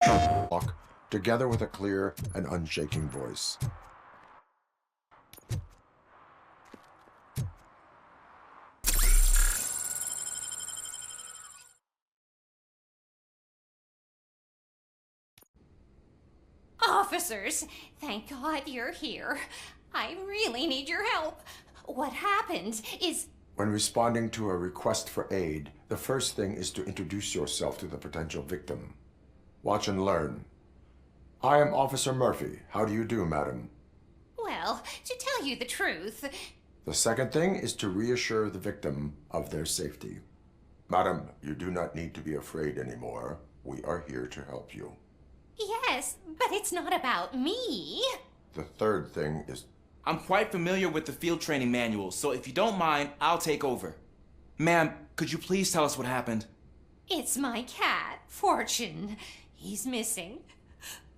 Walk, together with a clear and unshaking voice. Officers, thank God you're here. I really need your help. What happened is... When responding to a request for aid, the first thing is to introduce yourself to the potential victim. Watch and learn. I am Officer Murphy. How do you do, madam? Well, to tell you the truth... The second thing is to reassure the victim of their safety. Madam, you do not need to be afraid anymore. We are here to help you. Yes, but it's not about me. The third thing is... I'm quite familiar with the field training manual, so if you don't mind, I'll take over. Ma'am, could you please tell us what happened? It's my cat, Fortune. He's missing.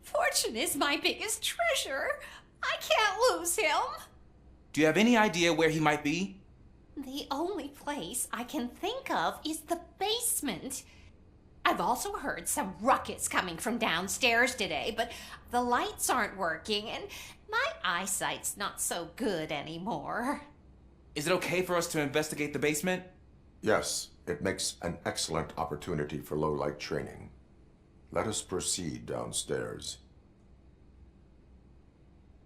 Fortune is my biggest treasure. I can't lose him. Do you have any idea where he might be? The only place I can think of is the basement. I've also heard some ruckus coming from downstairs today, but the lights aren't working and my eyesight's not so good anymore. Is it okay for us to investigate the basement? Yes, it makes an excellent opportunity for low-light training. Let us proceed downstairs.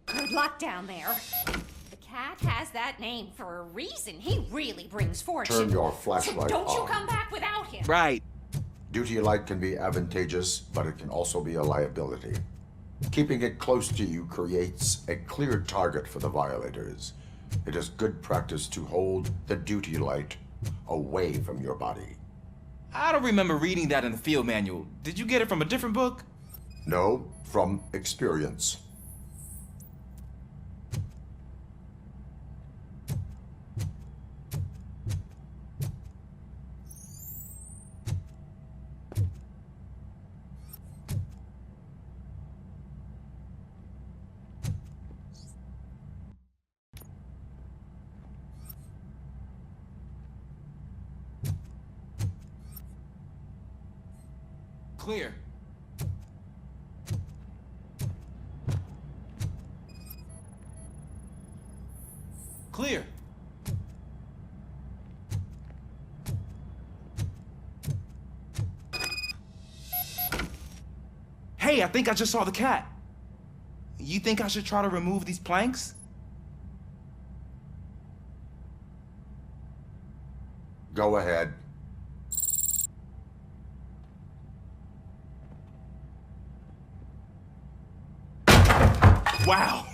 Good luck down there. The cat has that name for a reason. He really brings fortune. Turn your flashlight so don't you on. come back without him. Right. Duty light can be advantageous, but it can also be a liability. Keeping it close to you creates a clear target for the violators. It is good practice to hold the duty light away from your body. I don't remember reading that in the field manual. Did you get it from a different book? No, from experience. Clear. Clear. Hey, I think I just saw the cat. You think I should try to remove these planks? Go ahead. Wow!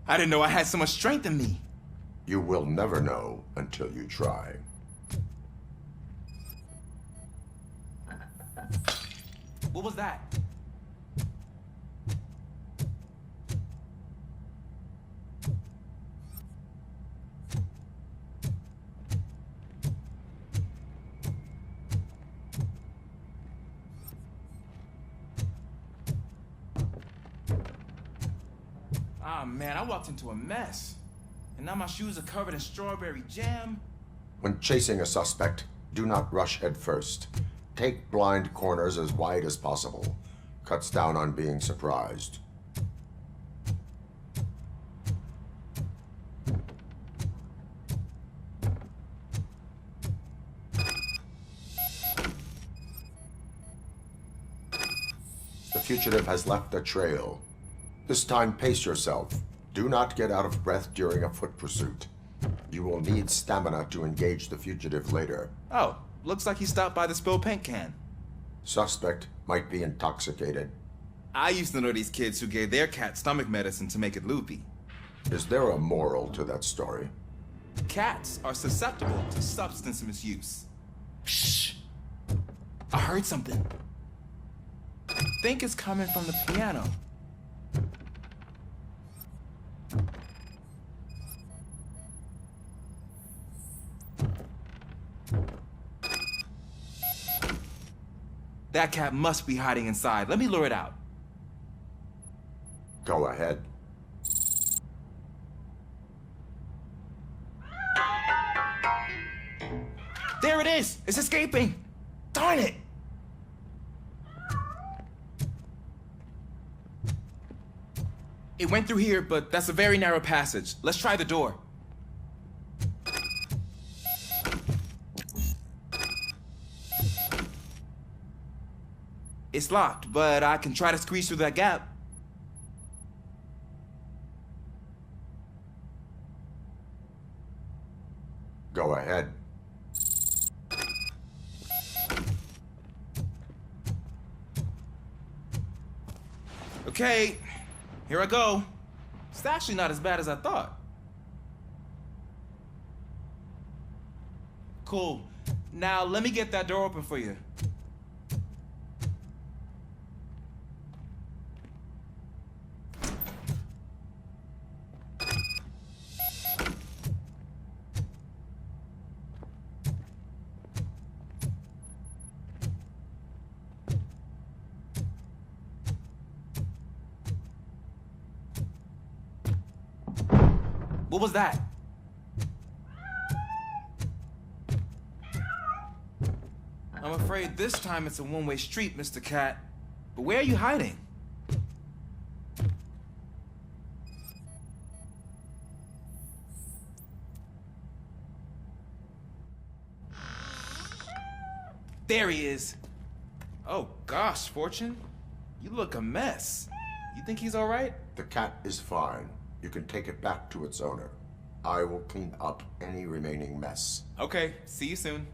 I didn't know I had so much strength in me. You will never know until you try. What was that? Ah, man, I walked into a mess. And now my shoes are covered in strawberry jam. When chasing a suspect, do not rush head first. Take blind corners as wide as possible. Cuts down on being surprised. The fugitive has left a trail. This time, pace yourself. Do not get out of breath during a foot pursuit. You will need stamina to engage the fugitive later. Oh, looks like he stopped by the spilled paint can. Suspect might be intoxicated. I used to know these kids who gave their cat stomach medicine to make it loopy. Is there a moral to that story? Cats are susceptible to substance misuse. Shh! I heard something. I think it's coming from the piano. That cat must be hiding inside. Let me lure it out. Go ahead. There it is! It's escaping! Darn it! It went through here, but that's a very narrow passage. Let's try the door. It's locked, but I can try to squeeze through that gap. Go ahead. Okay, here I go. It's actually not as bad as I thought. Cool. Now let me get that door open for you. What was that? I'm afraid this time it's a one-way street, Mr. Cat. But where are you hiding? There he is. Oh gosh, Fortune. You look a mess. You think he's all right? The cat is fine. You can take it back to its owner. I will clean up any remaining mess. Okay, see you soon.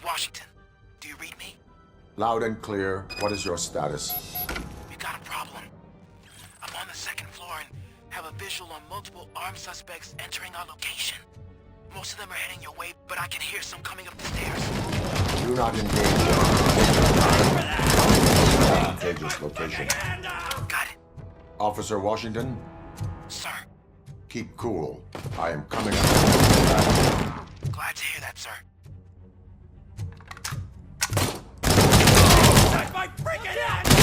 Washington, do you read me? Loud and clear. What is your status? We got a problem. I'm on the second floor and have a visual on multiple armed suspects entering our location. Most of them are heading your way, but I can hear some coming up the stairs. Do not engage. Advantageous location. Got it. Officer Washington, Sir. keep cool. I am coming up. Glad to hear that, sir. My freaking ass!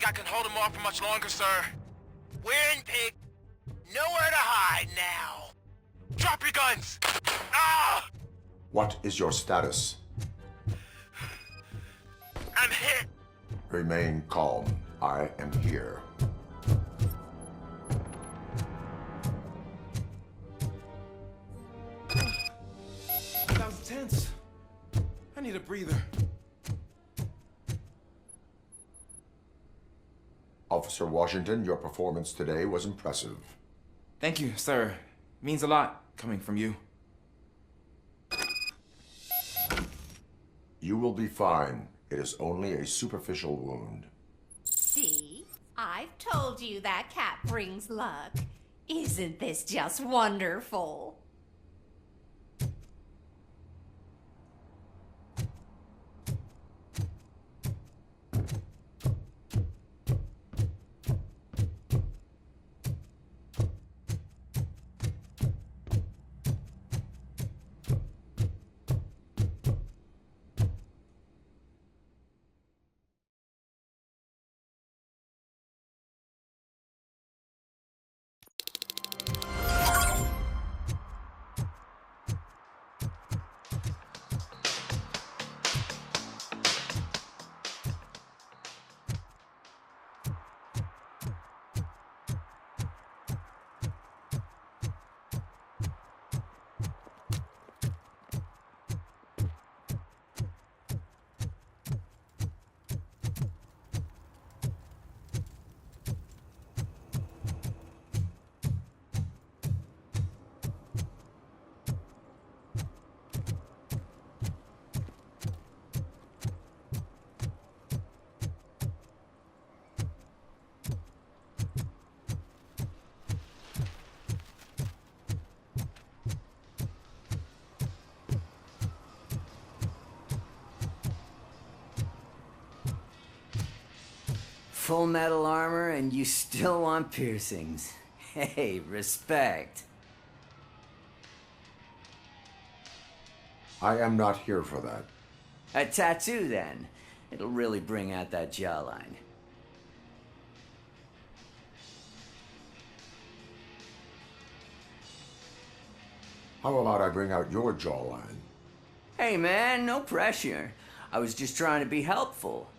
I can hold him off for much longer, sir. We're in, pig. Nowhere to hide now. Drop your guns! Ah! What is your status? I'm hit. Remain calm. I am here. That was tense. I need a breather. Officer Washington, your performance today was impressive. Thank you, sir. Means a lot. coming from you. You will be fine. It is only a superficial wound. See? I've told you that cat brings luck. Isn't this just wonderful? Full metal armor and you still want piercings. Hey, respect. I am not here for that. A tattoo then. It'll really bring out that jawline. How about I bring out your jawline? Hey man, no pressure. I was just trying to be helpful.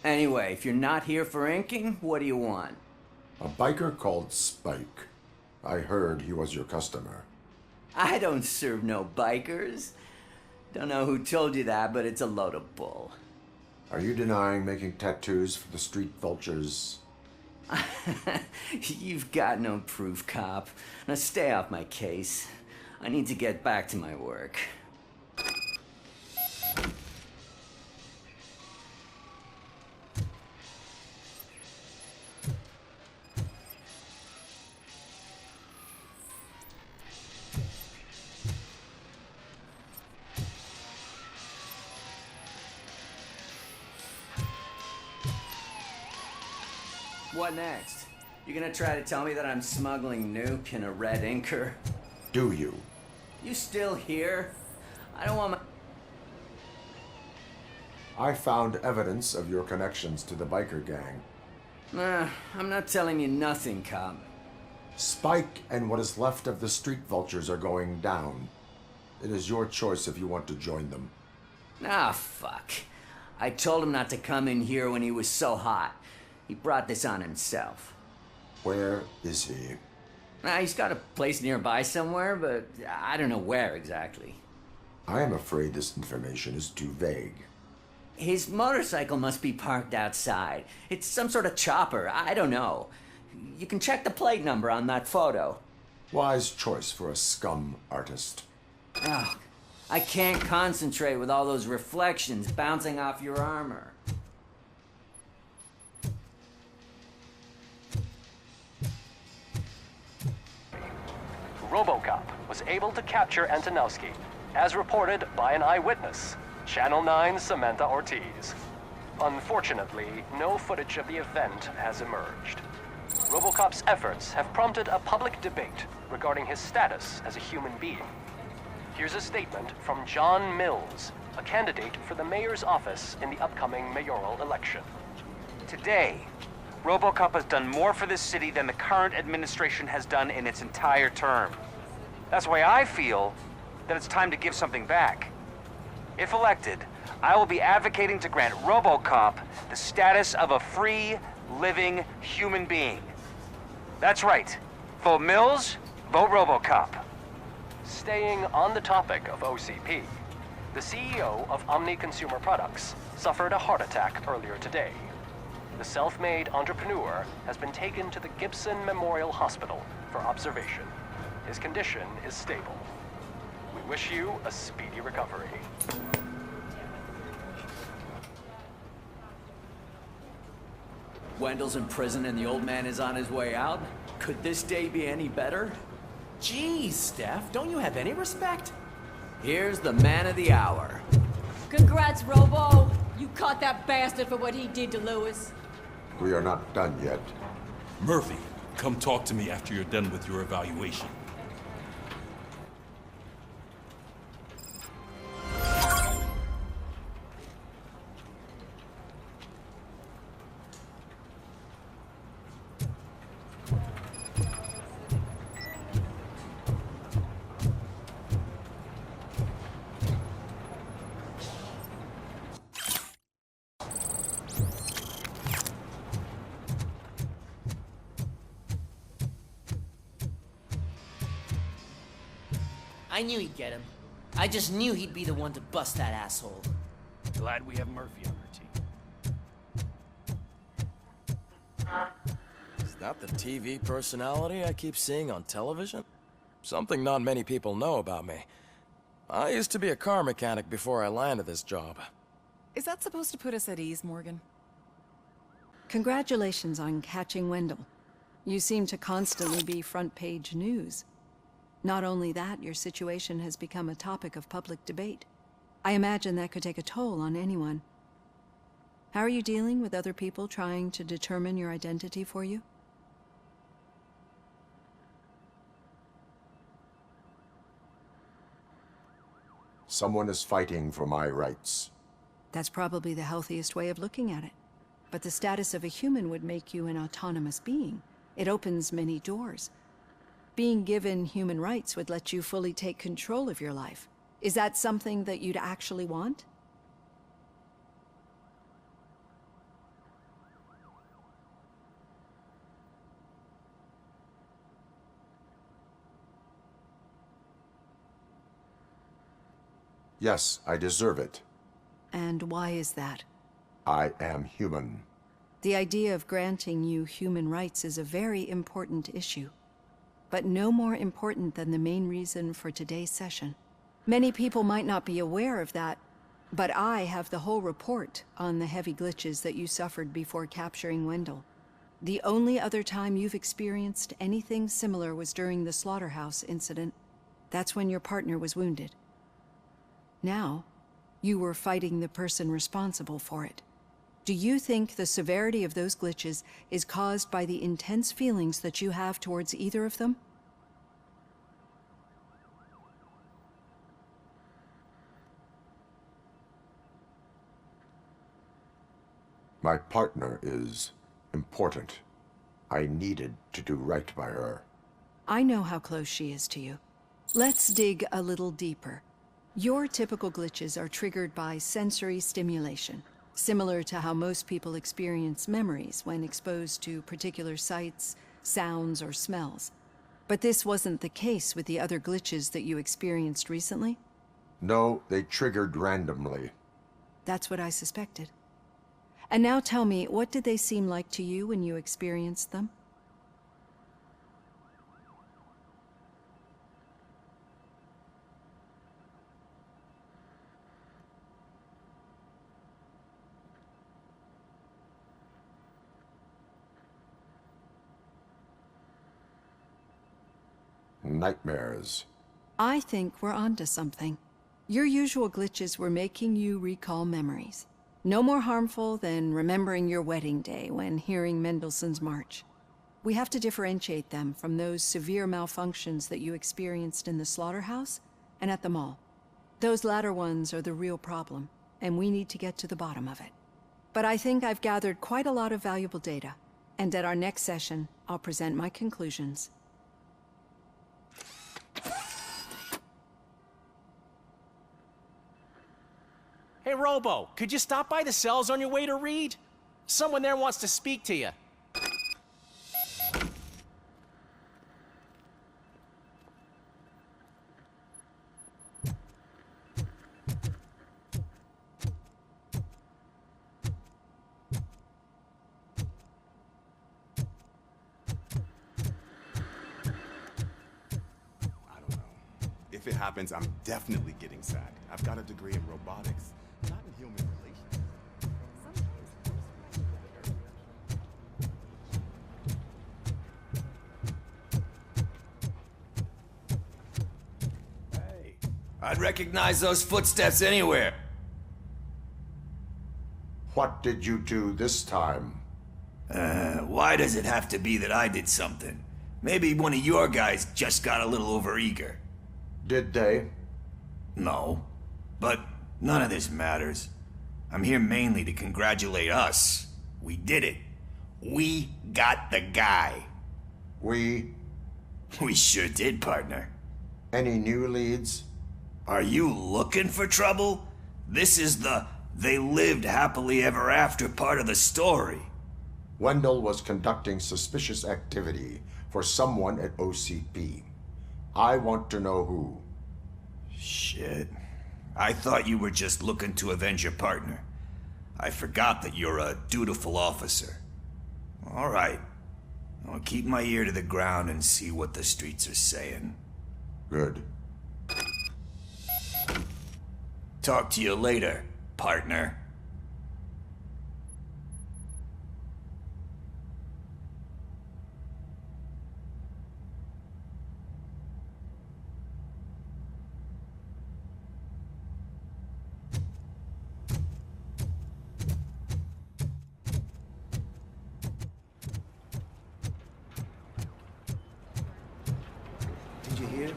Anyway, if you're not here for inking, what do you want? A biker called Spike. I heard he was your customer. I don't serve no bikers. Don't know who told you that, but it's a load of bull. Are you denying making tattoos for the street vultures? You've got no proof, cop. Now stay off my case. I need to get back to my work. What next? You gonna try to tell me that I'm smuggling nuke in a red inker? Do you? You still here? I don't want my... I found evidence of your connections to the biker gang. Nah, I'm not telling you nothing, cop. Spike and what is left of the street vultures are going down. It is your choice if you want to join them. Ah, fuck. I told him not to come in here when he was so hot. He brought this on himself. Where is he? He's got a place nearby somewhere, but I don't know where exactly. I am afraid this information is too vague. His motorcycle must be parked outside. It's some sort of chopper. I don't know. You can check the plate number on that photo. Wise choice for a scum artist. Oh, I can't concentrate with all those reflections bouncing off your armor. Robocop was able to capture Antonowski, as reported by an eyewitness, Channel 9's Samantha Ortiz. Unfortunately, no footage of the event has emerged. Robocop's efforts have prompted a public debate regarding his status as a human being. Here's a statement from John Mills, a candidate for the mayor's office in the upcoming mayoral election. Today, Robocop has done more for this city than the current administration has done in its entire term. That's why I feel that it's time to give something back. If elected, I will be advocating to grant Robocop the status of a free, living human being. That's right. Vote Mills, vote Robocop. Staying on the topic of OCP, the CEO of Omni Consumer Products suffered a heart attack earlier today. The self-made entrepreneur has been taken to the Gibson Memorial Hospital for observation. His condition is stable. wish you a speedy recovery. Wendell's in prison and the old man is on his way out? Could this day be any better? Geez, Steph, don't you have any respect? Here's the man of the hour. Congrats, Robo! You caught that bastard for what he did to Lewis. We are not done yet. Murphy, come talk to me after you're done with your evaluation. I knew he'd get him. I just knew he'd be the one to bust that asshole. Glad we have Murphy on our team. Is that the TV personality I keep seeing on television? Something not many people know about me. I used to be a car mechanic before I landed this job. Is that supposed to put us at ease, Morgan? Congratulations on catching Wendell. You seem to constantly be front-page news. Not only that, your situation has become a topic of public debate. I imagine that could take a toll on anyone. How are you dealing with other people trying to determine your identity for you? Someone is fighting for my rights. That's probably the healthiest way of looking at it. But the status of a human would make you an autonomous being. It opens many doors. Being given human rights would let you fully take control of your life. Is that something that you'd actually want? Yes, I deserve it. And why is that? I am human. The idea of granting you human rights is a very important issue, but no more important than the main reason for today's session. Many people might not be aware of that, but I have the whole report on the heavy glitches that you suffered before capturing Wendell. The only other time you've experienced anything similar was during the slaughterhouse incident. That's when your partner was wounded. Now, you were fighting the person responsible for it. Do you think the severity of those glitches is caused by the intense feelings that you have towards either of them? My partner is important. I needed to do right by her. I know how close she is to you. Let's dig a little deeper. Your typical glitches are triggered by sensory stimulation, similar to how most people experience memories when exposed to particular sights, sounds, or smells. But this wasn't the case with the other glitches that you experienced recently? No, they triggered randomly. That's what I suspected. And now tell me, what did they seem like to you when you experienced them? Nightmares. I think we're onto something. Your usual glitches were making you recall memories. No more harmful than remembering your wedding day when hearing Mendelssohn's March. We have to differentiate them from those severe malfunctions that you experienced in the slaughterhouse and at the mall. Those latter ones are the real problem, and we need to get to the bottom of it. But I think I've gathered quite a lot of valuable data, and at our next session, I'll present my conclusions. Hey, Robo, could you stop by the cells on your way to read? Someone there wants to speak to you. If if it happens, I'm definitely getting SAG. I've got a degree in robotics, not in human relations. I'd recognize those footsteps anywhere. What did you do this time? Why does it have to be that I did something? Maybe one of your guys just got a little overeager. Did they? No. But none of this matters. I'm here mainly to congratulate us. We did it. We got the guy. We sure did, partner. Any new leads? Are you looking for trouble? This is the they lived happily ever after part of the story. Wendell was conducting suspicious activity for someone at OCP. I want to know who. Shit. I thought you were just looking to avenge your partner. I forgot that you're a dutiful officer. All right. I'll keep my ear to the ground and see what the streets are saying. Good. Talk to you later, partner. Did you hear?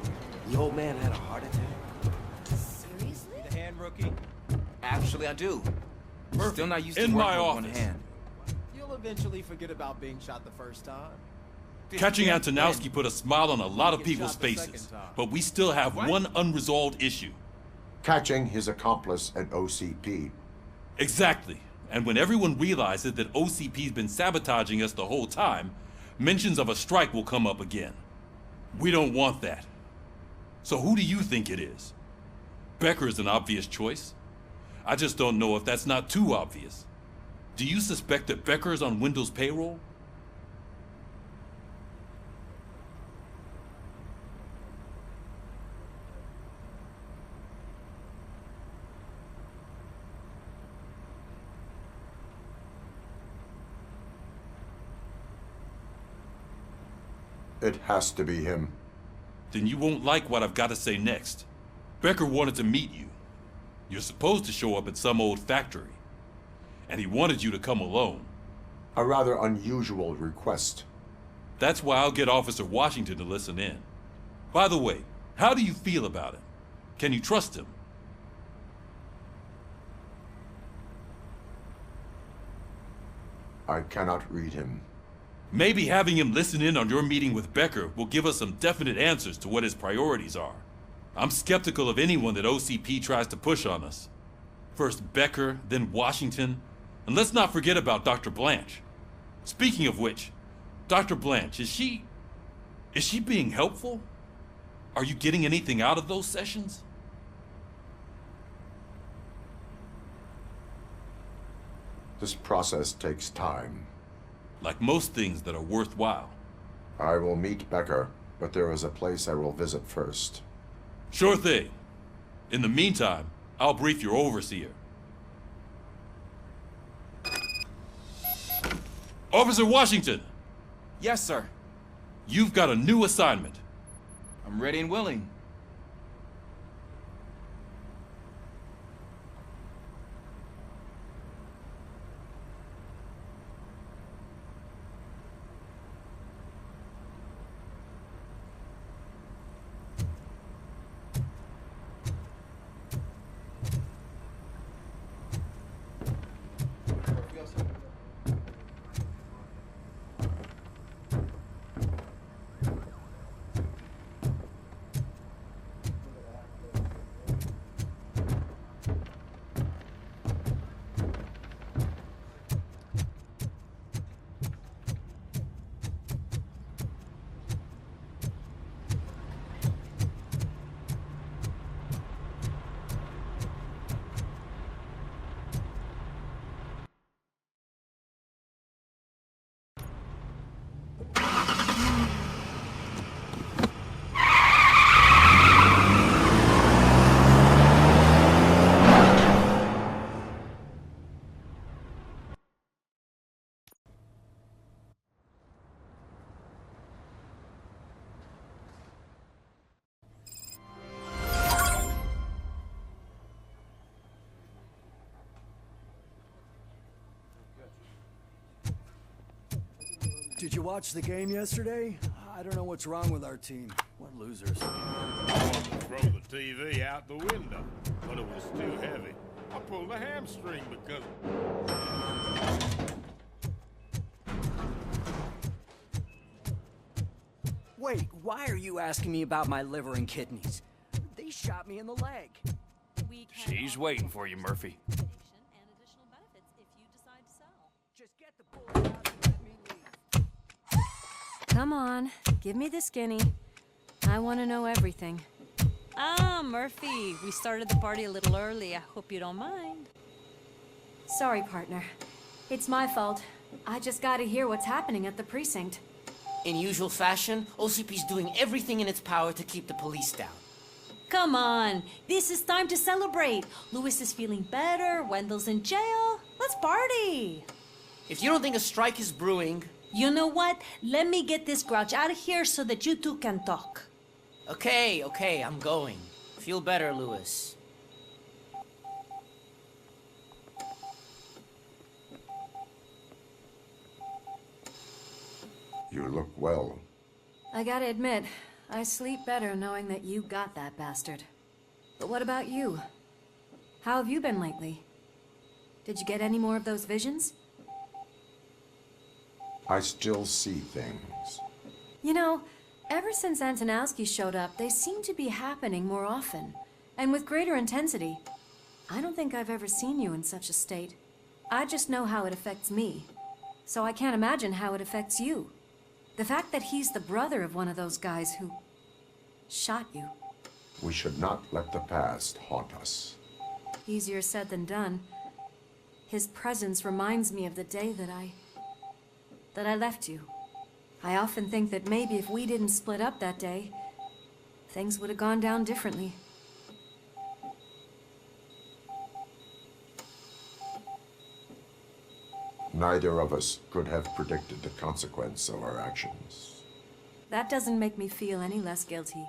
The old man had a heart attack. Seriously? Need a hand, rookie? Actually, I do. Still not used to In working my with one office. hand. You'll eventually forget about being shot the first time. Catching Yeah, Antonowski put a smile on a lot of Get people's shot the faces, second time. but we still have one unresolved issue. Catching his accomplice at OCP. Exactly. And when everyone realizes that OCP's been sabotaging us the whole time, mentions of a strike will come up again. We don't want that. So who do you think it is? Becker is an obvious choice. I just don't know if that's not too obvious. Do you suspect that Becker is on Wendell's payroll? It has to be him. Then you won't like what I've got to say next. Becker wanted to meet you. You're supposed to show up at some old factory. And he wanted you to come alone. A rather unusual request. That's why I'll get Officer Washington to listen in. By the way, how do you feel about him? Can you trust him? I cannot read him. Maybe having him listen in on your meeting with Becker will give us some definite answers to what his priorities are. I'm skeptical of anyone that OCP tries to push on us. First Becker, then Washington, and let's not forget about Dr. Blanche. Speaking of which, Dr. Blanche, is she being helpful? Are you getting anything out of those sessions? This process takes time. Like most things that are worthwhile. I will meet Becker, but there is a place I will visit first. Sure thing. In the meantime, I'll brief your overseer. Officer Washington! Yes, sir. You've got a new assignment. I'm ready and willing. Did you watch the game yesterday? I don't know what's wrong with our team. What losers. I wanted to throw the TV out the window, but it was too heavy. I pulled a hamstring because... Wait, why are you asking me about my liver and kidneys? They shot me in the leg. She's waiting for you, Murphy. Just get the bull out and let me leave. Come on, give me the skinny. I want to know everything. Ah, Murphy, we started the party a little early. I hope you don't mind. Sorry, partner. It's my fault. I just gotta hear what's happening at the precinct. In usual fashion, OCP's doing everything in its power to keep the police down. Come on, this is time to celebrate. Louis is feeling better, Wendell's in jail. Let's party. If you don't think a strike is brewing... You know what? Let me get this grouch out of here so that you two can talk. Okay, I'm going. Feel better, Louis. You look well. I gotta admit, I sleep better knowing that you got that bastard. But what about you? How have you been lately? Did you get any more of those visions? I still see things. You know, ever since Antonowski showed up, they seem to be happening more often, and with greater intensity. I don't think I've ever seen you in such a state. I just know how it affects me, so I can't imagine how it affects you. The fact that he's the brother of one of those guys who shot you. We should not let the past haunt us. Easier said than done. His presence reminds me of the day that I left you. I often think that maybe if we didn't split up that day, things would have gone down differently. Neither of us could have predicted the consequence of our actions. That doesn't make me feel any less guilty.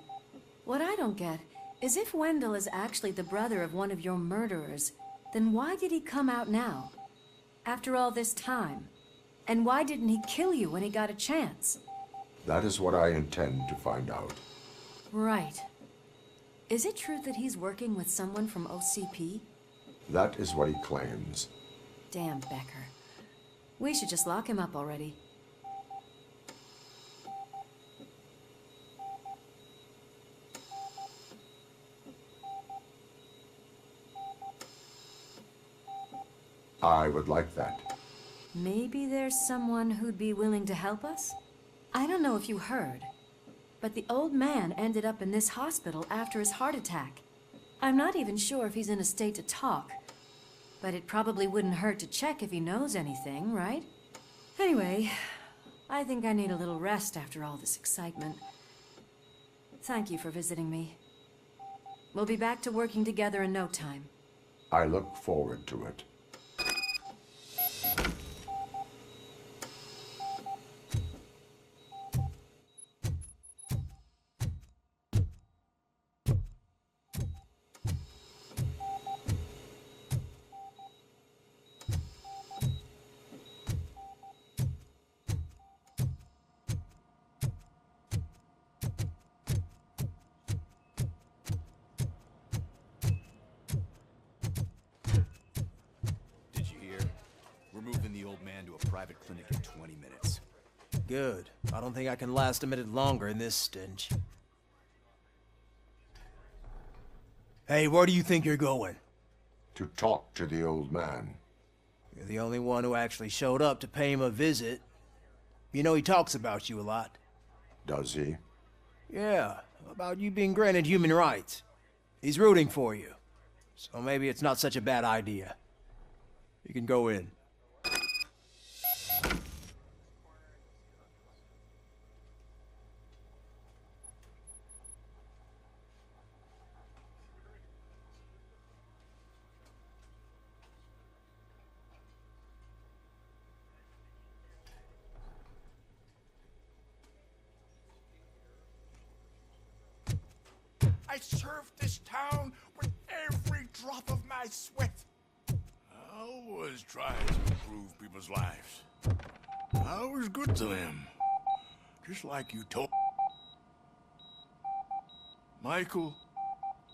What I don't get is if Wendell is actually the brother of one of your murderers, then why did he come out now? After all this time? And why didn't he kill you when he got a chance? That is what I intend to find out. Right. Is it true that he's working with someone from OCP? That is what he claims. Damn Becker. We should just lock him up already. I would like that. Maybe there's someone who'd be willing to help us? I don't know if you heard, but the old man ended up in this hospital after his heart attack. I'm not even sure if he's in a state to talk, but it probably wouldn't hurt to check if he knows anything, right? Anyway, I think I need a little rest after all this excitement. Thank you for visiting me. We'll be back to working together in no time. I look forward to it. Private clinic in 20 minutes. Good. I don't think I can last a minute longer in this stench. Hey, where do you think you're going? To talk to the old man. You're the only one who actually showed up to pay him a visit. You know he talks about you a lot. Does he? Yeah, about you being granted human rights. He's rooting for you. So maybe it's not such a bad idea. You can go in. I served this town with every drop of my sweat. I always try to improve people's lives. I was good to them. Just like you told... Michael,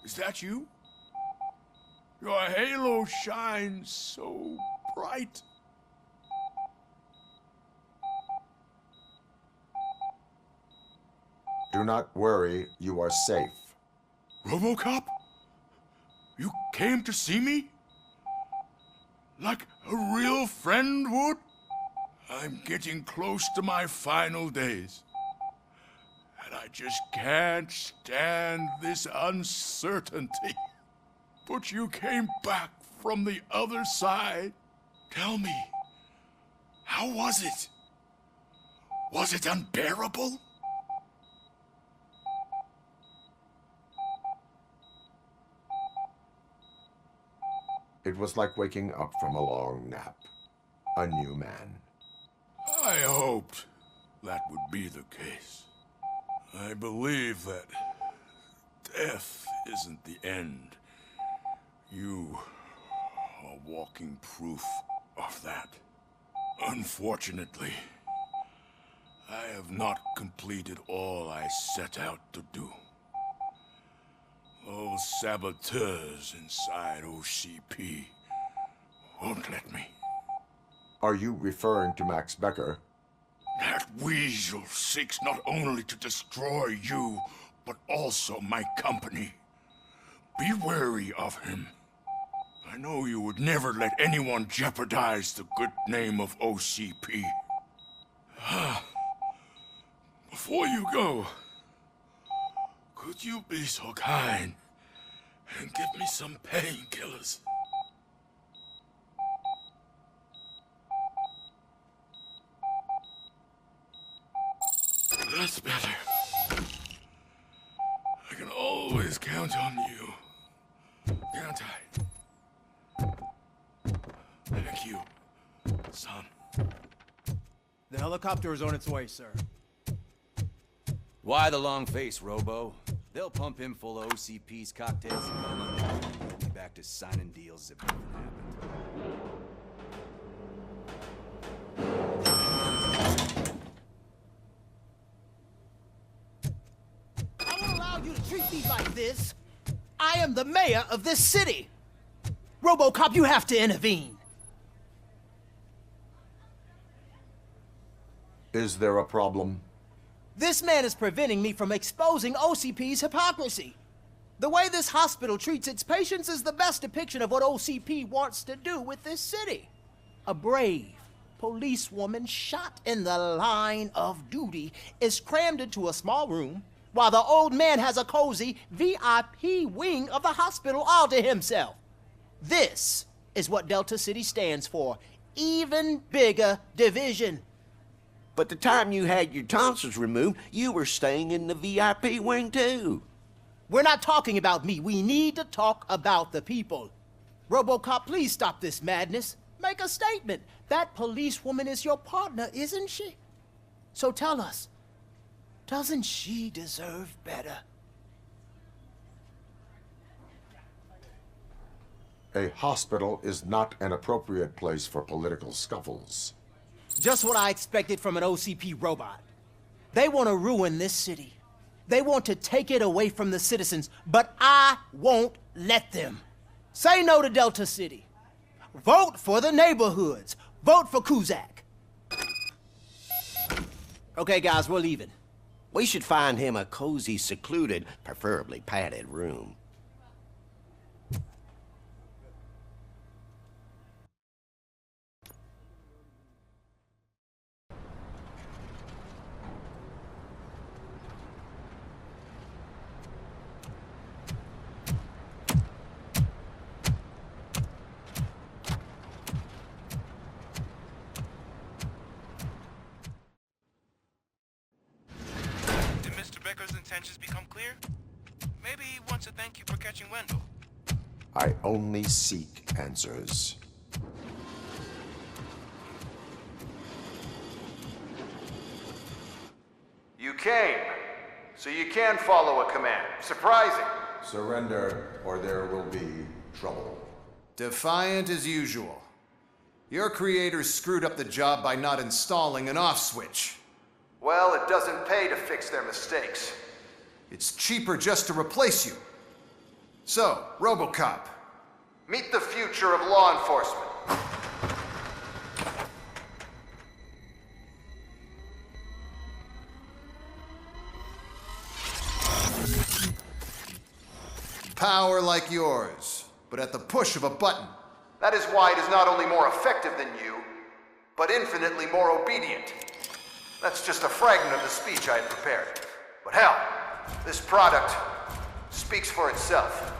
is that you? Your halo shines so bright. Do not worry, you are safe. Robocop? You came to see me? Like a real friend would? I'm getting close to my final days. And I just can't stand this uncertainty. But you came back from the other side. Tell me, how was it? Was it unbearable? It was like waking up from a long nap. A new man. I hoped that would be the case. I believe that death isn't the end. You are walking proof of that. Unfortunately, I have not completed all I set out to do. Those saboteurs inside OCP won't let me. Are you referring to Max Becker? That weasel seeks not only to destroy you, but also my company. Be wary of him. I know you would never let anyone jeopardize the good name of OCP. Before you go, could you be so kind and give me some painkillers? That's better. I can always count on you, can't I? Thank you, son. The helicopter is on its way, sir. Why the long face, Robo? They'll pump him full of OCP's cocktails and come on. He'll be back to signing deals as if nothing happened. I won't allow you to treat me like this. I am the mayor of this city. Robocop, you have to intervene. Is there a problem? This man is preventing me from exposing OCP's hypocrisy. The way this hospital treats its patients is the best depiction of what OCP wants to do with this city. A brave policewoman shot in the line of duty is crammed into a small room while the old man has a cozy VIP wing of the hospital all to himself. This is what Delta City stands for. Even bigger division. But the time you had your tonsils removed, you were staying in the VIP wing too. We're not talking about me. We need to talk about the people. Robocop, please stop this madness. Make a statement. That policewoman is your partner, isn't she? So tell us, doesn't she deserve better? A hospital is not an appropriate place for political scuffles. Just what I expected from an OCP robot. They want to ruin this city. They want to take it away from the citizens, but I won't let them. Say no to Delta City. Vote for the neighborhoods. Vote for Kuzak. Okay, guys, we're leaving. We should find him a cozy, secluded, preferably padded room. Becker's intentions become clear? Maybe he wants to thank you for catching Wendell. I only seek answers. You came, so you can follow a command. Surprising. Surrender, or there will be trouble. Defiant as usual. Your creators screwed up the job by not installing an off switch. Well, it doesn't pay to fix their mistakes. It's cheaper just to replace you. So, Robocop, meet the future of law enforcement. Power like yours, but at the push of a button. That is why it is not only more effective than you, but infinitely more obedient. That's just a fragment of the speech I had prepared. But hell, this product speaks for itself.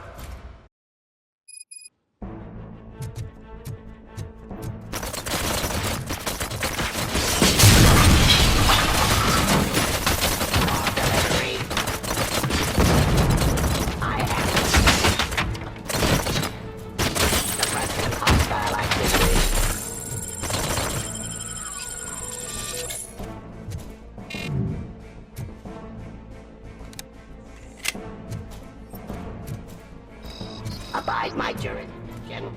Abide my jurisdiction.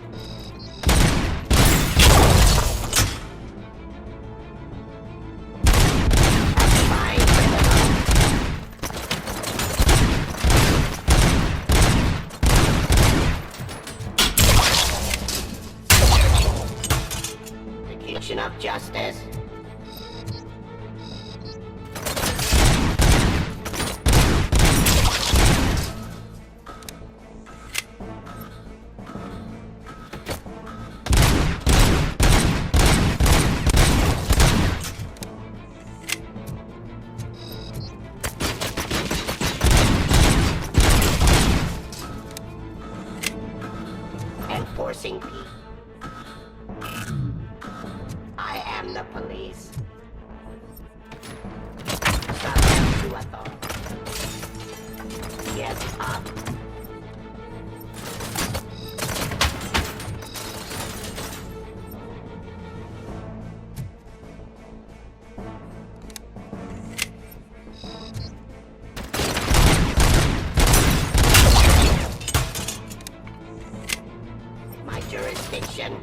Execution of justice. Enforcing peace. I am the police. Subject to authority. Give up. My jurisdiction.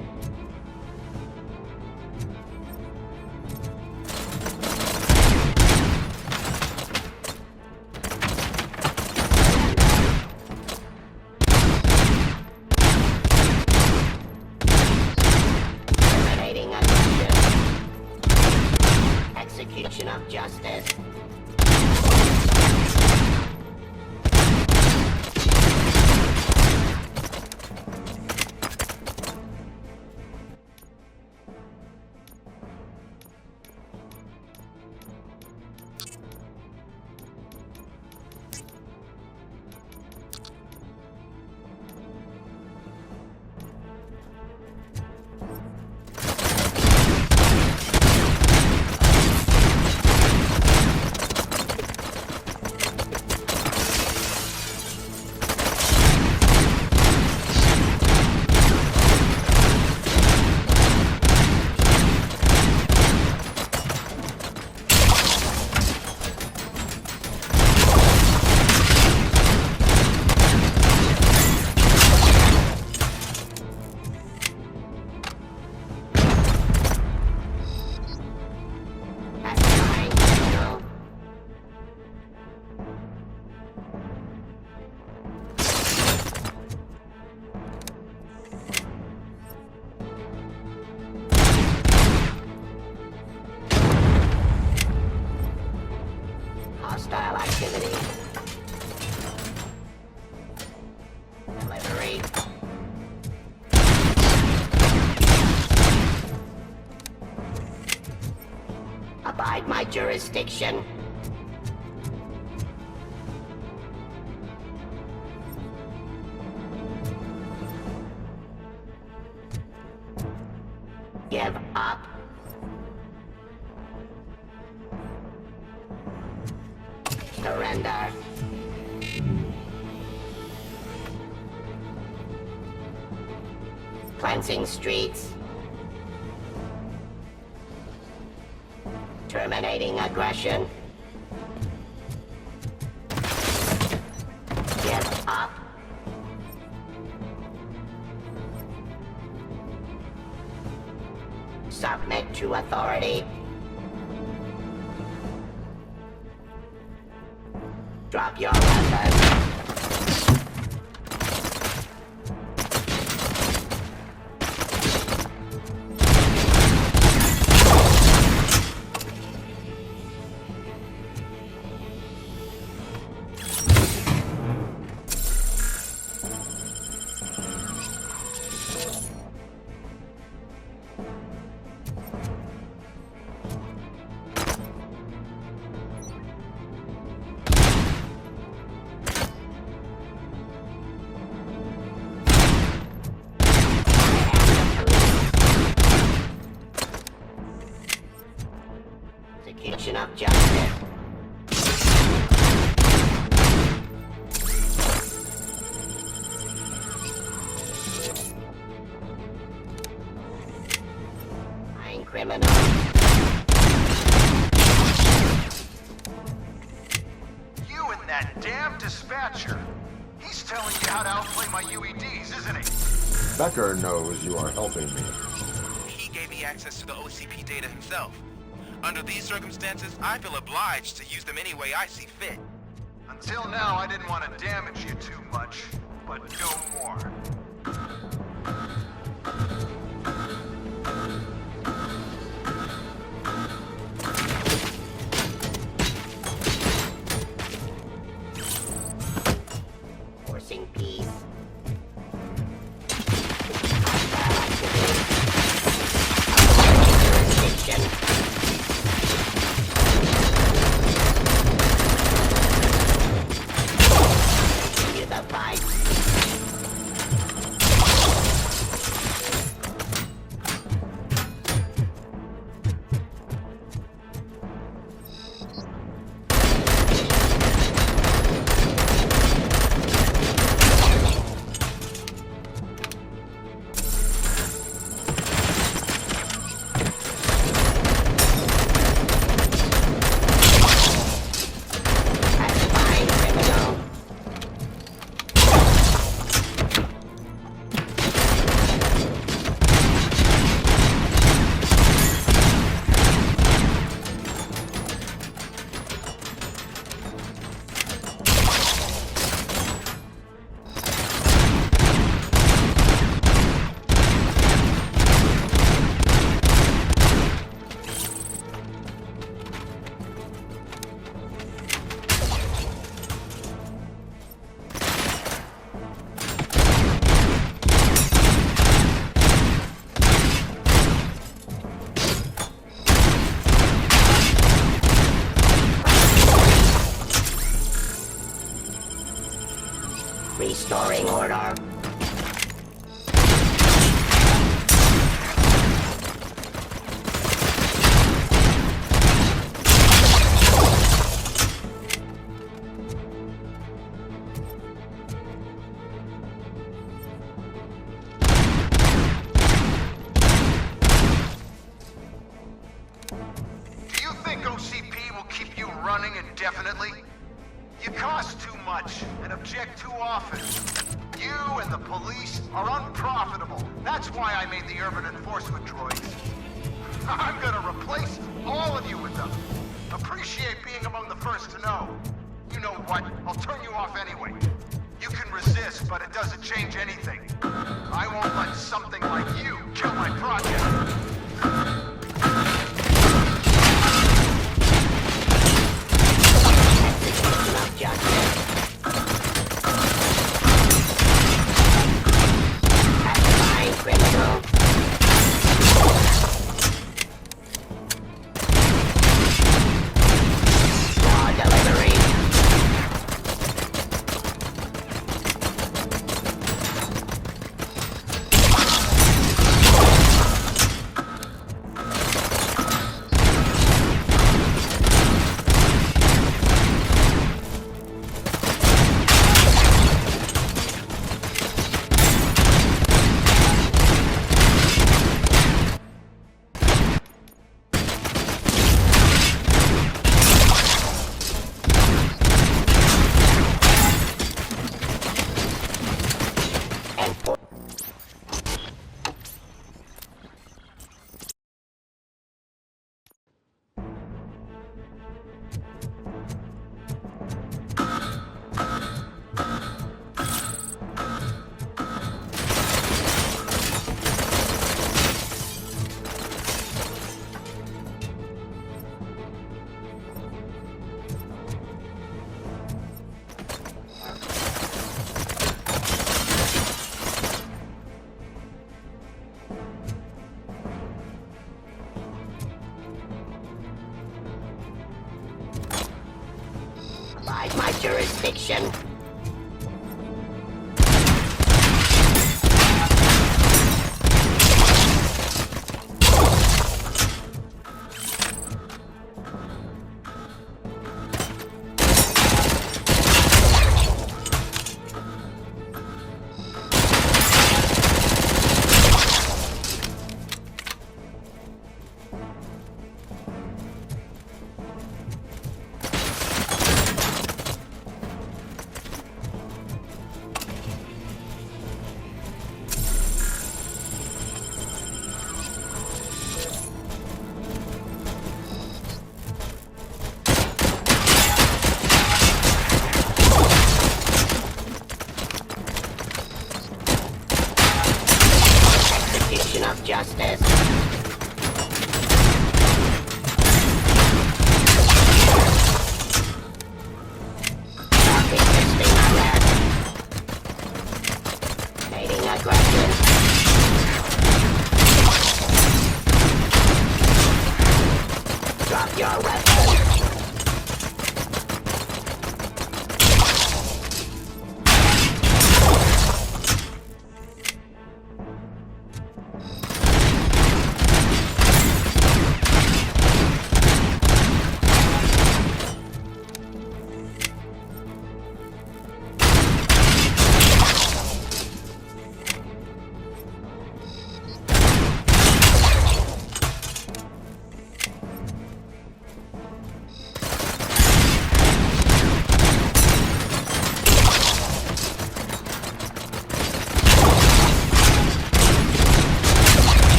Terminating aggression. Execution of justice. Hostile activity. Delivery. Abide my jurisdiction. Give up. Surrender. Cleansing streets. Terminating aggression. Give up. to authority. Drop your weapon. Execution of justice. Fine criminal. You and that damn dispatcher. He's telling you how to outplay my UEDs, isn't he? Becker knows you are helping me. He gave me access to the OCP data himself. Under these circumstances, I feel obliged to use them any way I see fit. Until now, I didn't want to damage you too much, but no more. Forcing peace. Jurisdiction. Continue the fight. Restoring order. Do you think OCP will keep you running indefinitely? You cost too much and object too often. You and the police are unprofitable. That's why I made the urban enforcement droids. I'm gonna replace all of you with them. Appreciate being among the first to know. You know what? I'll turn you off anyway. You can resist, but it doesn't change anything. I won't let something like you kill my project. Criminal. Law delivery. jurisdiction. Of justice. Resisting arrest. Evading aggression. Drop your weapon.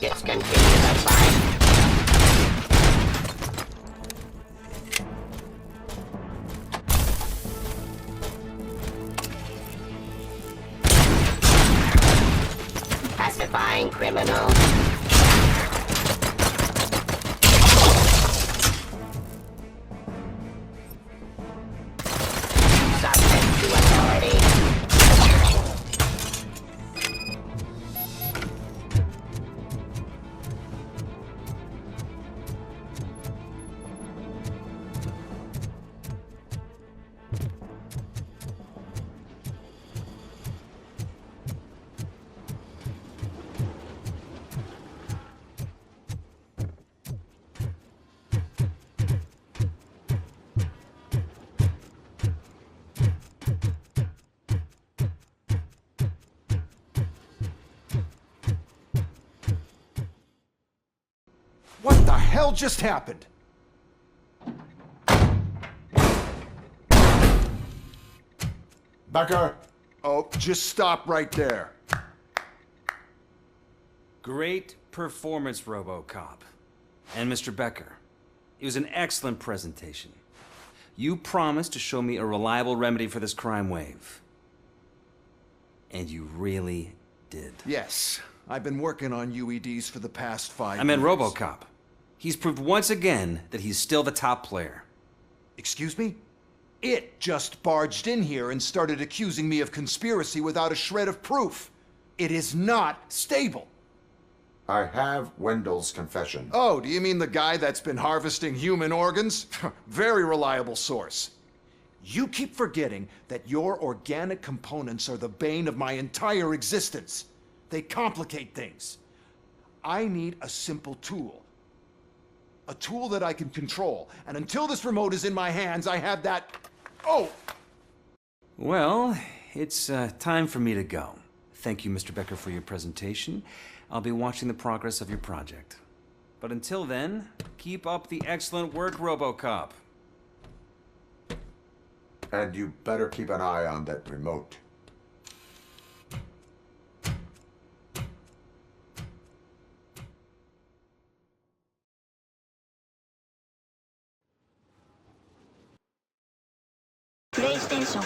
Let's continue the fight. Pacifying criminals. Subject to authority. What the hell just happened? Becker! Oh, just stop right there. Great performance, Robocop. And Mr. Becker, it was an excellent presentation. You promised to show me a reliable remedy for this crime wave. And you really did. Yes, I've been working on UEDs for the past 5 years. I meant Robocop. He's proved once again that he's still the top player. Excuse me? It just barged in here and started accusing me of conspiracy without a shred of proof. It is not stable. I have Wendell's confession. Oh, do you mean the guy that's been harvesting human organs? Very reliable source. You keep forgetting that your organic components are the bane of my entire existence. They complicate things. I need a simple tool. A tool that I can control. And until this remote is in my hands, I have that... Oh! Well, it's time for me to go. Thank you, Mr. Becker, for your presentation. I'll be watching the progress of your project. But until then, keep up the excellent work, Robocop. And you better keep an eye on that remote. PlayStation